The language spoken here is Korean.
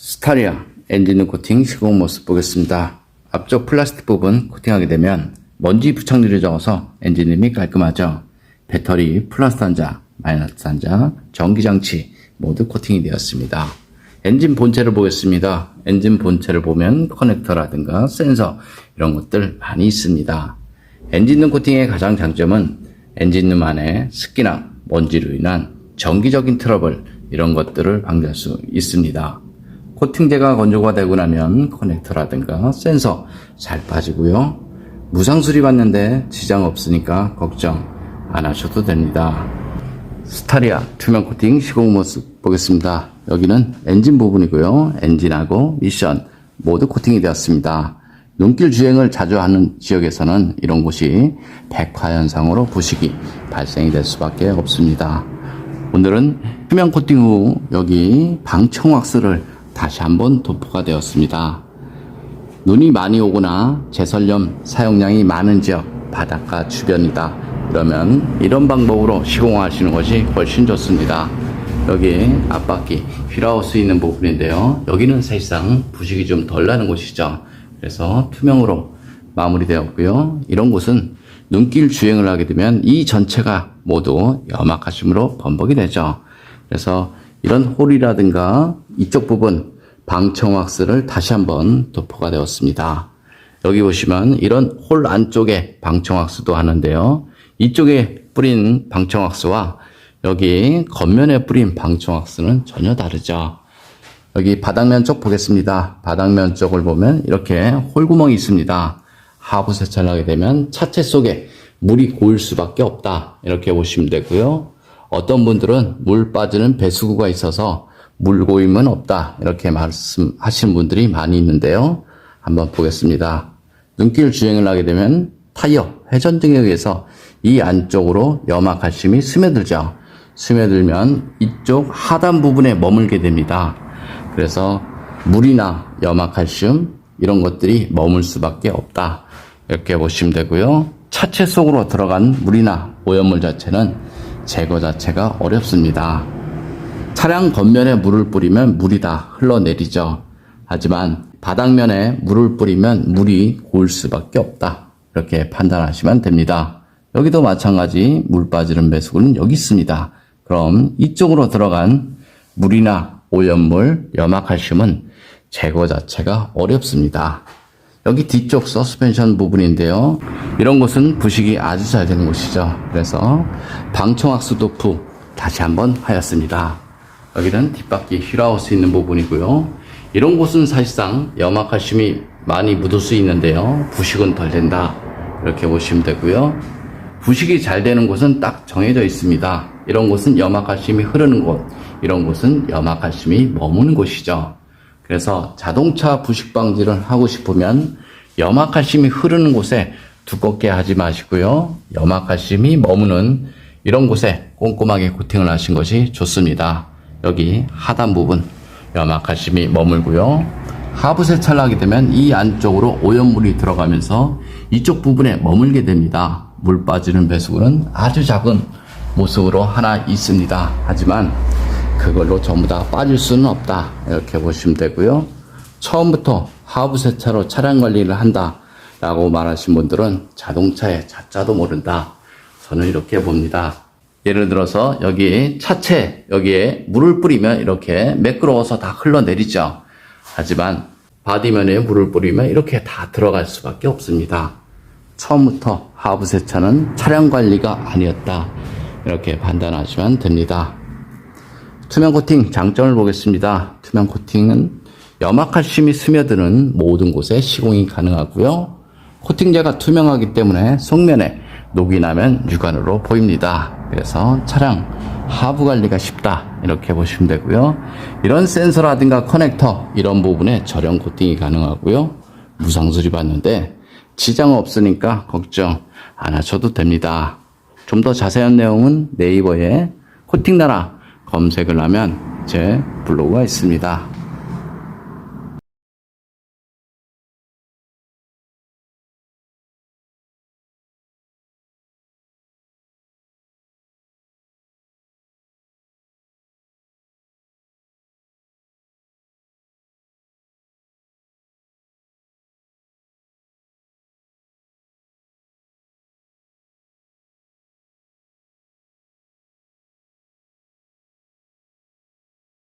스타리아 엔진 코팅 시공 모습 보겠습니다. 앞쪽 플라스틱 부분 코팅하게 되면 먼지 부착률이 적어서 엔진음이 깔끔하죠. 배터리 플러스 단자, 마이너스 단자, 전기장치 모두 코팅이 되었습니다. 엔진 본체를 보겠습니다. 엔진 본체를 보면 커넥터라든가 센서 이런 것들 많이 있습니다. 엔진룸 코팅의 가장 장점은 엔진룸 안에 습기나 먼지로 인한 정기적인 트러블 이런 것들을 방지할 수 있습니다. 코팅제가 건조가 되고 나면 커넥터라든가 센서 잘 빠지고요. 무상 수리받는데 지장 없으니까 걱정 안 하셔도 됩니다. 스타리아 투명 코팅 시공 모습 보겠습니다. 여기는 엔진 부분이고요. 엔진하고 미션 모두 코팅이 되었습니다. 눈길 주행을 자주 하는 지역에서는 이런 곳이 백화 현상으로 부식이 발생이 될 수밖에 없습니다. 오늘은 투명 코팅 후 여기 방청 왁스를 다시 한번 도포가 되었습니다. 눈이 많이 오거나 제설염 사용량이 많은 지역 바닷가 주변이다. 그러면 이런 방법으로 시공하시는 것이 훨씬 좋습니다. 여기 앞바퀴 휠하우스 있는 부분인데요. 여기는 사실상 부식이 좀 덜 나는 곳이죠. 그래서 투명으로 마무리되었고요. 이런 곳은 눈길 주행을 하게 되면 이 전체가 모두 염화칼슘으로 범벅이 되죠. 그래서 이런 홀이라든가 이쪽 부분 방청 왁스를 다시 한번 도포가 되었습니다. 여기 보시면 이런 홀 안쪽에 방청 왁스도 하는데요. 이쪽에 뿌린 방청 왁스와 여기 겉면에 뿌린 방청 왁스는 전혀 다르죠. 여기 바닥면 쪽 보겠습니다. 바닥면 쪽을 보면 이렇게 홀구멍이 있습니다. 하부 세차를 하게 되면 차체 속에 물이 고일 수밖에 없다. 이렇게 보시면 되고요. 어떤 분들은 물 빠지는 배수구가 있어서 물 고임은 없다. 이렇게 말씀하시는 분들이 많이 있는데요. 한번 보겠습니다. 눈길 주행을 하게 되면 타이어, 회전 등에 의해서 이 안쪽으로 염화칼슘이 스며들죠. 스며들면 이쪽 하단 부분에 머물게 됩니다. 그래서 물이나 염화칼슘 이런 것들이 머물 수밖에 없다. 이렇게 보시면 되고요. 차체 속으로 들어간 물이나 오염물 자체는 제거 자체가 어렵습니다. 차량 겉면에 물을 뿌리면 물이 다 흘러내리죠. 하지만 바닥면에 물을 뿌리면 물이 고일 수밖에 없다. 이렇게 판단하시면 됩니다. 여기도 마찬가지 물 빠지는 배수구는 여기 있습니다. 그럼 이쪽으로 들어간 물이나 오염물, 염화칼슘은 제거 자체가 어렵습니다. 여기 뒤쪽 서스펜션 부분인데요. 이런 곳은 부식이 아주 잘 되는 곳이죠. 그래서 방청왁스 도포 다시 한번 하였습니다. 여기는 뒷바퀴 휠하우스 있는 부분이고요. 이런 곳은 사실상 염화칼슘이 많이 묻을 수 있는데요. 부식은 덜 된다. 이렇게 보시면 되고요. 부식이 잘 되는 곳은 딱 정해져 있습니다. 이런 곳은 염화칼슘이 흐르는 곳, 이런 곳은 염화칼슘이 머무는 곳이죠. 그래서 자동차 부식 방지를 하고 싶으면 염화칼슘이 흐르는 곳에 두껍게 하지 마시고요. 염화칼슘이 머무는 이런 곳에 꼼꼼하게 코팅을 하신 것이 좋습니다. 여기 하단 부분 염화칼슘이 머물고요. 하부 세차를 하게 되면 이 안쪽으로 오염물이 들어가면서 이쪽 부분에 머물게 됩니다. 물 빠지는 배수구는 아주 작은 모습으로 하나 있습니다. 하지만 그걸로 전부 다 빠질 수는 없다. 이렇게 보시면 되고요. 처음부터 하부 세차로 차량 관리를 한다 라고 말하신 분들은 자동차의 자자도 모른다. 저는 이렇게 봅니다. 예를 들어서 여기 차체 여기에 물을 뿌리면 이렇게 매끄러워서 다 흘러내리죠. 하지만 바디면에 물을 뿌리면 이렇게 다 들어갈 수밖에 없습니다. 처음부터 하부 세차는 차량 관리가 아니었다. 이렇게 판단하시면 됩니다. 투명 코팅 장점을 보겠습니다. 투명 코팅은 염화칼슘이 스며드는 모든 곳에 시공이 가능하고요. 코팅제가 투명하기 때문에 속면에 녹이 나면 육안으로 보입니다. 그래서 차량 하부 관리가 쉽다. 이렇게 보시면 되고요. 이런 센서라든가 커넥터 이런 부분에 저렴 코팅이 가능하고요. 무상 수리 받는데 지장 없으니까 걱정 안 하셔도 됩니다. 좀 더 자세한 내용은 네이버에 코팅나라 검색을 하면 제 블로그가 있습니다.